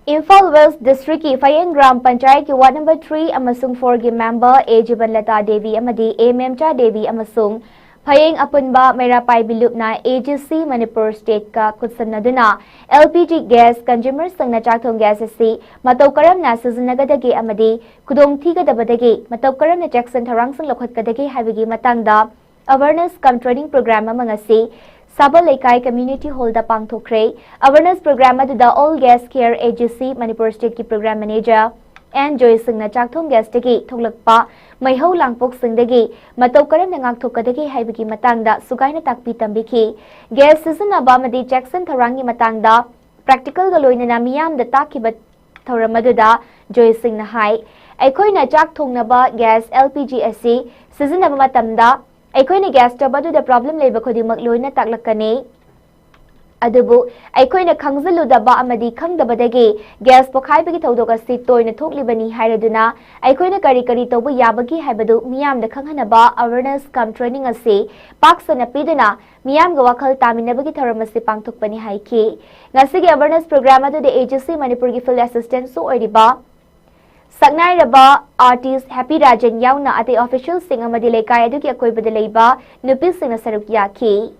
Imphal West District ki Fayen Gram Panchayat ki Ward number 3 amasung 4 gi member A Jibanlata Devi amadi A Memcha Devi amasung Phayeng Apunba Merapai Bilupna AGC Manipur State ka kutsanaduna LPG gas consumer sangna chakthong gas asi matau karam na siznagadagi amadi kudong thigadabadagi matau karam na Jackson tharang sang lokhatkadagi habigi matangda awareness cum training program amangasi Sabal Lekai Community Hall da Pangthokre Awareness Program adu the All Gas Care Agency Manipur State ki Program Manager and Joy Singna Chakthong Gas dagi thoglakpa Maihau Langpok Singdagi Matau Karam na ngakthokadagi haibagi matangda sugaina takpi tambiki gas season abamadi Jackson Tharangi matangda practical galoina na miyam da takiba thoramadda Joy Singna hai Aikoina chakthongnaba gas LPG asi season abamatamda Aikoina gas tabadu the problem leba khodimak loina taklakane adubu aikoina khangzalu da ba amadi khangdabadagi gas pokhaibagi thawdoka si toina thoklibani hairaduna aikoina kari kari tobu yabagi haibadu miyam da khanghanaba awareness cum training ase paksana piduna miyam ga wakhal taminabagi tharamasi pangthokpani haiki ngasigi awareness program adu the agency manipur gi field assistant so oiriba Saknairaba artist Happy Rajan yauna ate official sing amadi lekai aduki akoibada leiba nupi singna saruk yaki.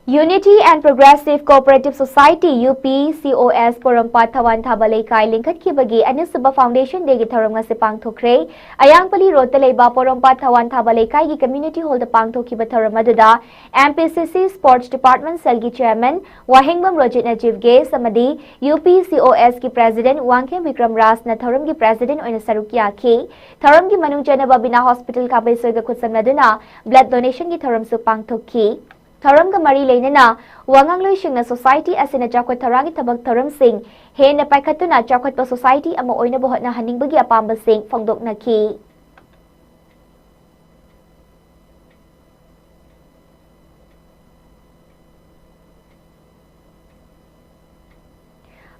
Unity and Progressive Cooperative Society UP COS Porompat Thawan Thabalei Kai Lingkat Kibagi Anisuba Foundation Degi Tharam ngasi pangthokre Ayangpali Road Talaiba Porompat Thawan Thabalei Kai gi Community Hall the pangthokiba tharam aduda MPCC Sports Department Selgi Chairman Wahengbam Rojit Najib Ge samadi UP COS ki President Wangkhem Vikram Ras na tharam gi President oina saruk yaki tharam gi manung janaba bina hospital ka bai soiga khutsamnaduna blood donation gi tharam su pangthokki Tharam ka mari leinana wangang loisingna society asina jakwat tharagi thabak tharam sing he na paikhatuna jakwat pa society ama oina bohna haningbagi apamba sing phangdokna ki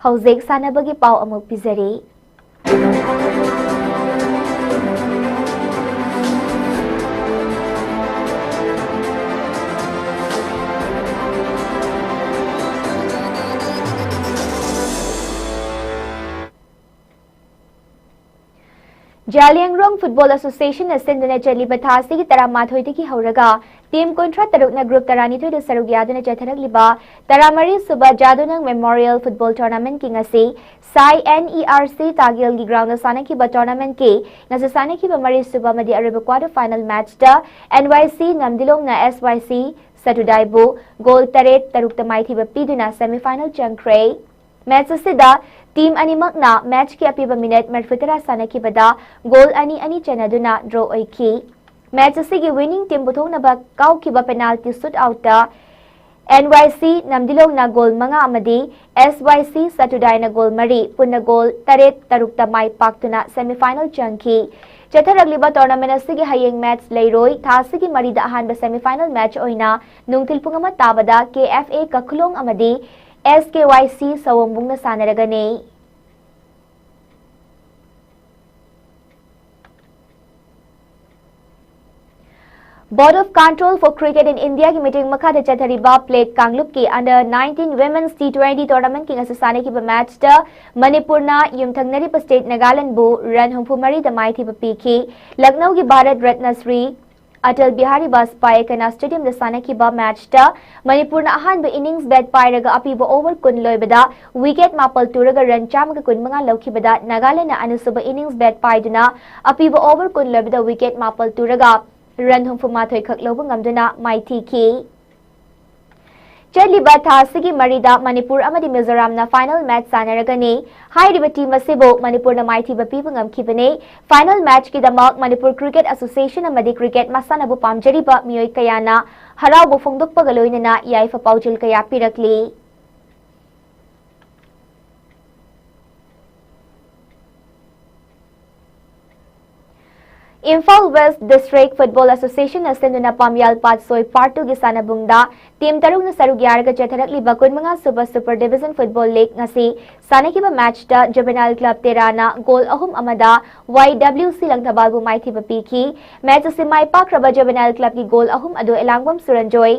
Hauzik sanabagi pau amuk pizari Jaliangrong Football Association na sinduna jali bathasi ki taramathoi ki hauraga team kontra tarukna group tarani thoi saruk yaduna jatharak liba taramari suba jadunang Memorial Football Tournament ki ngasi Sai NERC Tagil gi ground na sana ki ba tournament ki ngasi sana ki ba mari suba madi araba quarter final match da NYC namdilong na SYC Satudaibu goal taret taruk tamai thiba piduna semi final changkre match asida Team animak na match ki apiba minute merfutera sana ki bada goal ani chanaduna draw oiki. Match asigi winning team buthong na ba kau ki ba penalty shootout ta NYC namdilong na goal mga amadi SYC Satudai na goal mari punna goal taret taruk tamay paktuna semifinal changki. Chatharagli tournament asigi hayeng match leiroi thasigi mari da ahanba semifinal match oina nungtilpung ama tabada KFA kakulong amadi SKYC Sawambung na sanaragane. Board of Control for Cricket in India की meeting मखा चथरीबा plate कांगलुप की under 19 women's T20 tournament की ngasisaने की match the Manipur ना युमथंगनरी state Nagaland बु run हुंफुमरी दमाई थी Peaky Lucknow की भारत रत्न श्री अटल बिहारी वाजपेयी कना स्टेडियम द साने की मैच द मणिपुर ना अहान इनिंग्स बैट पायरगा अपीब ओवर कुन लोइबदा विकेट मापल तुरगा रन चामगा कुन मंगा लौखिबदा नागालैंड ना अनुसुब इनिंग्स बैट पायदुना अपीब ओवर कुन लोइबदा विकेट मापल तुरगा रन हुंफुमाथोय खक लौब ngamduna माइथी की चलिबा थासिगी मरिदा मणिपुर अमदि मिजोराम ना फाइनल मैच सानरगनी हाइरिबा टीम असिबो मणिपुर ना माइथीबा पीब ngamkhibane फाइनल मैच की दमक मणिपुर क्रिकेट एसोसिएशन अमदि क्रिकेट मसानाबु पामजरिबा मियोय कयाना हरावबु फोंदोकपगा लोइनना याइफा पाउजिल कया पिरकली Imphal West District Football Association na sinduna Pamyal Patsoi Part 2 gi sanabungda team tarung na sarug yarga chatharakli bakun mga Super Division Football League ngasi sanakiba match da Juvenile Club Terana goal ahum amada YWC langthabalbu maithiba piki match si mai pakraba Juvenile Club ki goal ahum adu elangwam Suranjoy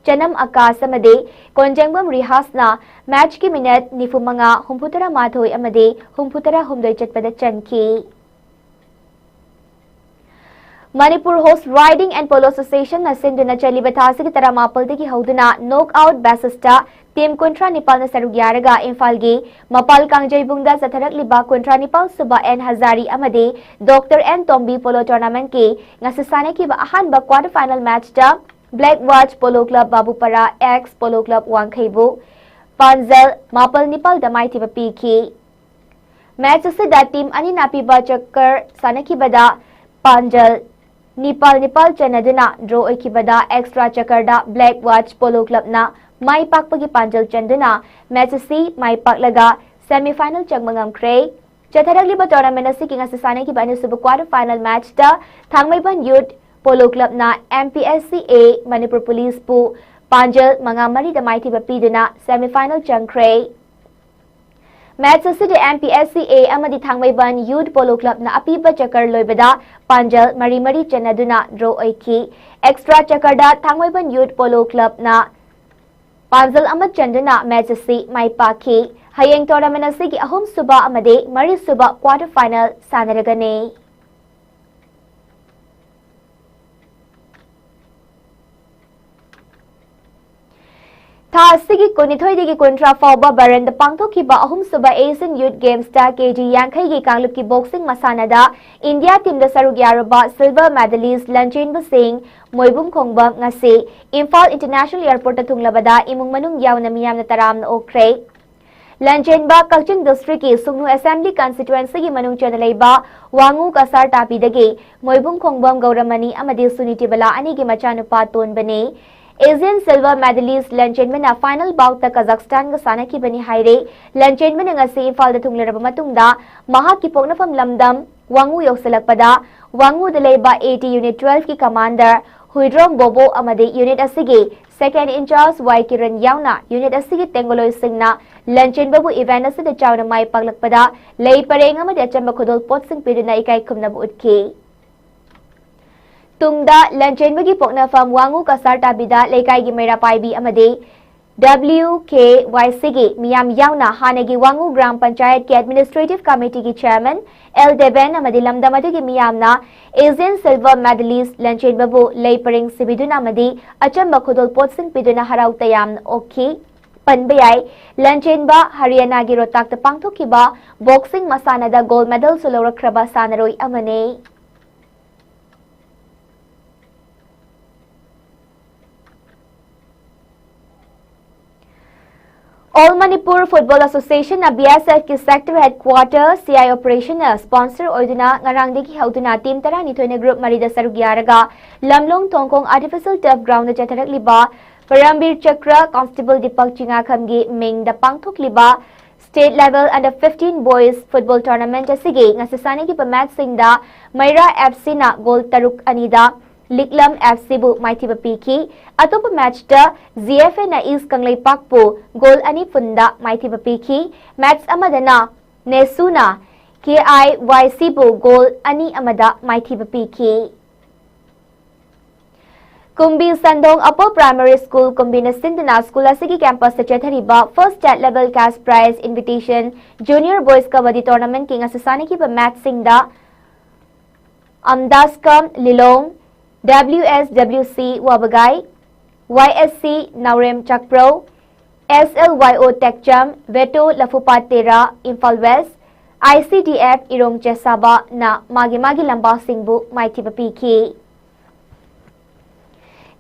Chanam Akas amade Konjangbam Rihas na match ki minute nifumanga humputara mathoi amade humputara humdoi chatpada chanki Manipur Horse Riding and Polo Association na sinduna chaliba thasi ki tara mapal ki hauduna knockout basista team kontra Nepal na sarug yaraga imphal gi mapal kangjay bungda satharak liba kontra Nepal suba N Hazari amade Dr N Tombi Polo Tournament ki ngasisane ki ba ahan ba quarter final match da Black Watch Polo Club Babupara X Polo Club Wangkhaibu Panzel mapal Nepal damai thiba piki match se da team ani napi ba chakkar sanaki bada Panjal Nepal chanaduna draw oikibada extra chakarda Black Watch Polo Club na mai pakpagi Panjal chanduna match si mai paklaga semi final changmangam kre chatharagli ba tournament si kinga sasane ki banu sub quarter final match da Thangmaiban Youth Polo Club na MPSCA Manipur Police pu Panjal mangamari da mai thiba piduna semi final changkre Match asidi MPSCA amadi Thangmaiban Youth Polo Club na apiba chakar loibada Panjal mari chanaduna draw oiki extra chakar da Thangmaiban Youth Polo Club na Panzal Amat Chandana match asi mai paki. Hayeng tournament asigi ahum suba amade mari suba quarter final sanaragane. Tha asigi kunithoi digi kontra fauba baran da pangthokiba ahum suba Asian Youth Games ta KG Yankai gi kanglup ki boxing masanada India team da sarug yaraba silver medalist Lanchen Basing Moibum Khongbam ngasi Imphal International Airport ta thunglabada imung manung yauna miyam na taram na okre. Lanchen ba Kalching District ki Sungnu Assembly constituency gi manung chana leiba Wangu Kasar tapi dagi Moibum Khongbam Gauramani amadi Suniti Bala ani gi machanupa ton bane. Asian silver medalist Lanchen Mana final bout ta Kazakhstan ga sanaki bani haire Lanchen Mana ngasi Imphal da thunglaraba matungda maha ki poknafam lamdam Wangu yoksalakpada Wangu da leiba 80 unit 12 ki commander Huidrong Bobo amadi unit asigi second in charge Y Kiran Yauna unit asigi Tengoloy Singna Lanchen babu event asida chawna mai paglakpada lei pareng amadi achamba khodol pot sing piduna ikai khumna bu utki Tungda Lanchen bagi pokna fam Wangu Kasar tabida leikai gi mera paibi amade WKYC gi miyam yauna hanagi Wangu Gram Panchayat ki Administrative Committee ki Chairman L Deben amade lamdamadu gi miyamna Asian Silver Medalist Lanchen babu lei pareng sibiduna amade achamba khodol pot sing piduna harau tayam okki Panbayai Lanchen ba Haryana gi Rohtak ta pangthokiba boxing masanada gold medal sulawrakraba sanaroi amane All Manipur Football Association na BSF ki sector headquarters CI operational sponsor oiduna ngarangdegi hauduna team tara nitoina group marida sarugyaraga Lamlong Tongkong artificial turf ground da chatarak liba Parambir Chakra Constable Deepak Chinga Khamgi Ming da pangthok liba state level under 15 boys football tournament asigi ngasasani ki match singda Maira FC na goal taruk anida Liklam FC bu maiti bapiki atop match da ZFA na East Kanglei Pakpo goal ani funda maiti bapiki match amadana Nesuna KIYC bu goal ani amada maiti bapiki Kumbi Sandong Upper Primary School Kumbi na Sindana School asigi campus sa Chethariba first state level cash prize invitation junior boys kabaddi tournament king asasani ki ba match singda Amdaskam Lilong WSWC Wabagai, YSC Naurem Chakpro, SLYO Techjam, Veto Lafupatera, Imphal West, ICTF Irong Chesaba na Magi Lamba Singbu Maiti Papiki.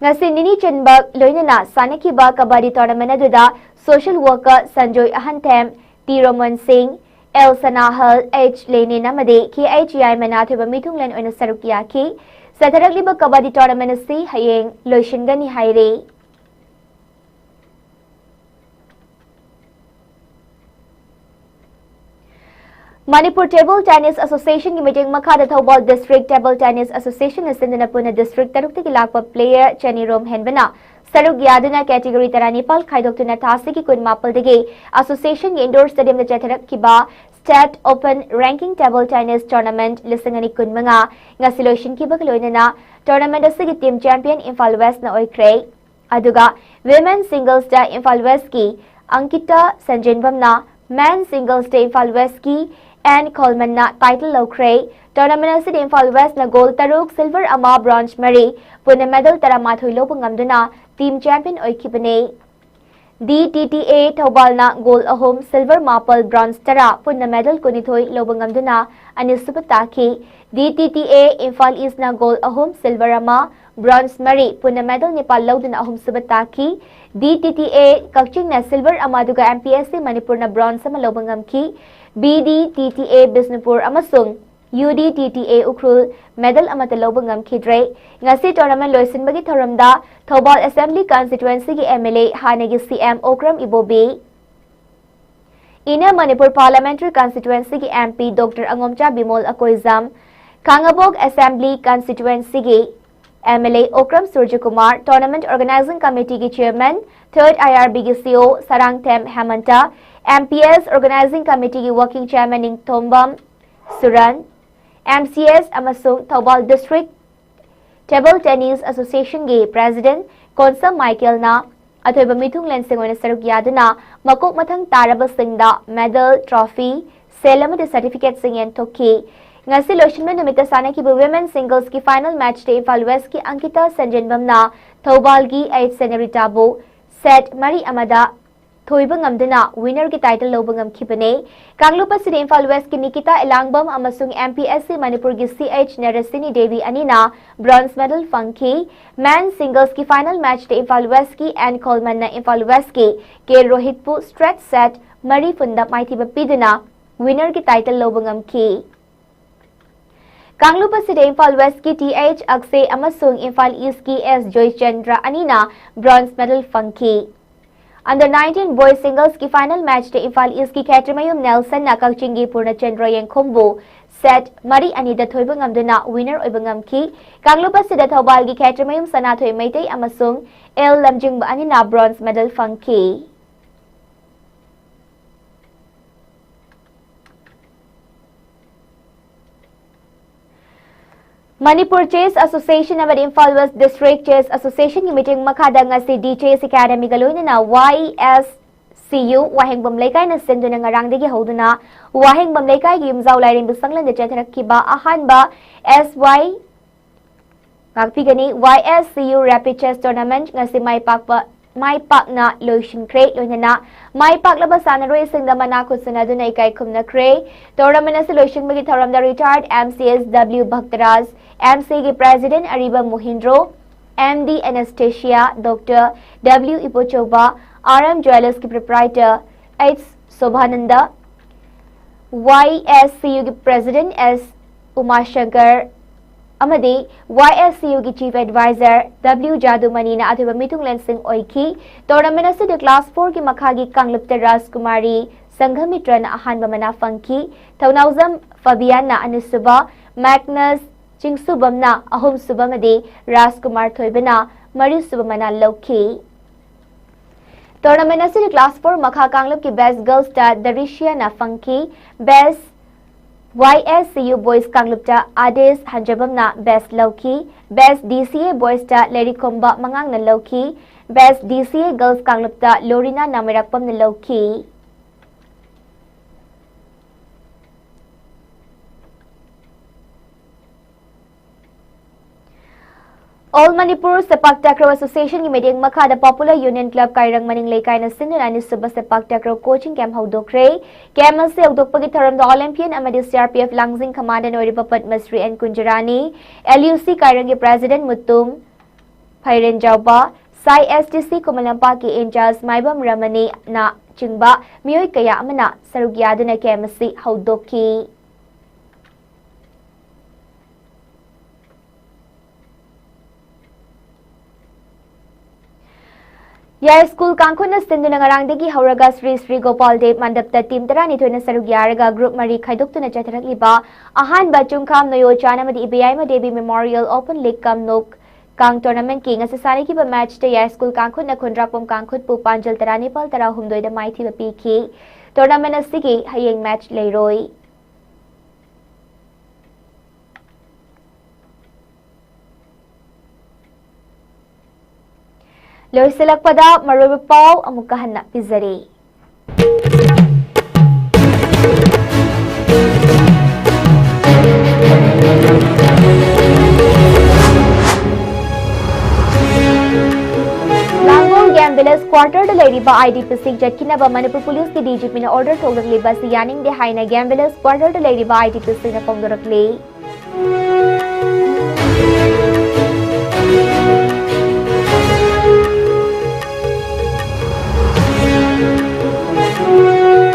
Ngasi Nini Chenbag Loinana Sanakiba Kabaddi Tournament aduda Social Worker Sanjoy Ahantem, T. Roman Singh, El Sanahal H. Lenin Namade, KHI Manathiba Mitunglan Oina Sarukiyaki, Satarak liba kabaddi tournament si hayeng loishingani haire. Manipur Table Tennis Association ki meeting makha da Thobal District Table Tennis Association na Sindhanapuna District tarukti ki lakpa player Chani Rom Henbana sarug yaduna category taranipal khaidoktuna thasi ki kun mapal dege association ki indoor stadium da chatharak ki ba State Open Ranking Table Tennis Tournament lisangani kun mga ngasiloshin ki bagloina tournament asigi team champion Imphal West na oikre aduga women singles da Imphal West ki Ankita Sanjinbam na men singles da Imphal West ki and Coleman na title lokre tournament asigi Imphal West na gold taruk silver ama bronze mari puna medal taramathoy lobang ngamduna team champion oikibane DTTA Thobal na gold ahom silver mapal bronze tara punna medal kunithoy lobangamduna anisupataki DTTA Imphal East na gold ahom silver ama bronze mari punna medal Nepal loduna ahom subataki DTTA Kakching na silver ama duga MPSC Manipur na bronze sama lobangamki BDTTA Bisnupur amasung UDTTA Ukrul medal amata lobangam kidre ngasi tournament loisin bagi thoramda Thobal Assembly constituency ki MLA hanegi CM Okram Ibobi Ina Manipur Parliamentary constituency ki MP Dr. Angomcha Bimol Akoizam Kangabog Assembly constituency ki MLA Okram Surjakumar Tournament Organizing Committee ki Chairman 3rd IRB ki CO Sarangthem Hamanta MPS Organizing Committee ki Working Chairman Ning Thombam Suran MCS amasung Thobal District Table Tennis Association ge President Konsa Michael na अथोइब मिथुंग लेंसिंग ओइना सरुक यादुना मकोक मथंग तारबसिंगदा medal trophy सेल अमदि सर्टिफिकेट सिंग येंथोकी ngasi loishinba numita sanakibu women singles ki final match te Imphal West ki Ankita Sanjanbamna Thobal gi 8 Senoritabu set mari amada thoiba ngamduna winner ki title loba ngamkhibane Kanglupa Sidi Imphal West ki Nikita Elangbam amasung MPSC Manipur gi CH Narasini Devi Anina bronze medal fangki men singles ki final match te Imphal West ki and Coleman na Imphal West ki ke Rohitpu stretch set mari funda maithiba piduna winner ki title loba ngamki Kanglupa Sidi Imphal West ki TH Aksay amasung Imphal East ki S Joy Chandra Anina bronze medal fangki Under 19 boys singles ki final match te Imphal East ki Khetrimayum Nelson na Kakchingi Purna Chandra Yengkhombu set mari anida thoiba ngamduna winner oiba ngamki Kanglupa Sida Thobal gi Khetrimayum Sanathoi Maitai amasung L Lamjingba Anina bronze medal fangki Manipur Chess Association of Imphal West District Chess Association ki meeting makhada ngasi D Chess Academy galoina na YSCU Wahengbam Laikai na senduna ngarangdagi hoduna Wahengbam Laikai gi yumzaw lairing bisanglan de chatharakkiba ahanba SY ngakpigani YSCU Rapid Chess Tournament ngasi mai pakna loishin kre loinana mai paklaba sanaroi singda manakut sunaduna ikai khumna kre tournament asi loishin magi thoramda retired MCSW Bhaktaraj MC ki president Ariba Mohindro MD Anastasia Dr W Ipochova RM Jewelers ki proprietor H Sobhananda YSCU ki president S Umashankar amadi YSCU ki chief advisor W Jadumani na athiba mitung lensing oiki tournament asi de class 4 ki makhagi Kanglupta Rajkumari Sanghamitra na ahanba mana fangki Thaunauzam Fabiana Anisuba Magnus Chingsubam na ahum subamadi Rajkumar Thoibana Mari Subamana Loki tournament asi de class 4 makha Kanglup ki best girl star Darisha na fangki best YSCU Boys Kanglupta Ades Hanjabamna Best Loki Best DCA Boys ta Lady Komba Mangang na Loki Best DCA Girls Kanglupta Lorina Namirakpam na Loki All Manipur Sepak Takraw Association ki meeting makhada Popular Union Club Kairang Maning Laikai na sinunani suba Sepak Takraw coaching camp hodokre camp ase hodokpagi tharam da Olympian amadi CRPF Langzing Commandant Oriba Padmasri and Kunjarani LUC Kairang ki President Mutum Phairen Jauba Sai STC Kumalampa ki Incharge Maibam Ramani na chingba miyoi kaya amana sarug yaduna camp ase hodoki Yar School Kangkhuna Sinduna ngarangdagi hauraga Sri Gopal Dev Mandapta team tarani thoina sarug yaraga group mari khaidoktuna chatharakliba ahanba chungkham noyo chanamadi IBI Devi Memorial Open League Kam Nok Kang Tournament ki ngasasani ki ba match te Yar School Kangkhuna Khundrapom Kangkhut pu Panjal Tarani Pal Tara Humdoi da Maithi ba piki tournament asigi hayeng match leiroi Loisilakpada marubi pau amuk kahanna pizari. Langol Gambilas quarter the lady ba IDP Singh Jatkina ba Manipur Police ki DGP na order thogakli ba si yaning de haina Gambilas quarter the lady ba IDP Singh na pongdorakli.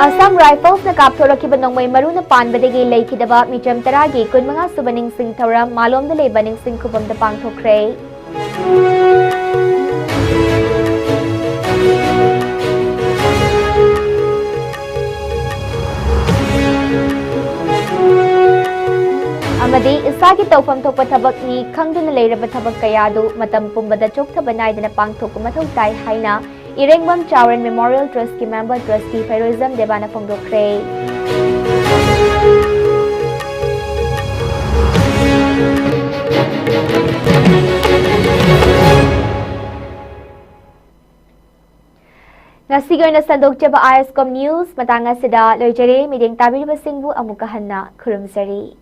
Assam Rifles na kapthoraki banongmay maruna panbadagi laikidaba micham taragi kunmanga subaning sing thoram malom da lebaning sing kubam da pangthokre amadi isagi tawfam thokpa thabak ni khangduna leiraba thabak kayadu matam pumbada choktaba naidana pangthokku mathau tai haina Irengbam Chowran Memorial Trust ki member trustee Fairoism Devana Pongdokre. Ngasi na sandokjaba ISCOM News matang asida loijare mideng tabiribasingbu amuka hanna khurumsari.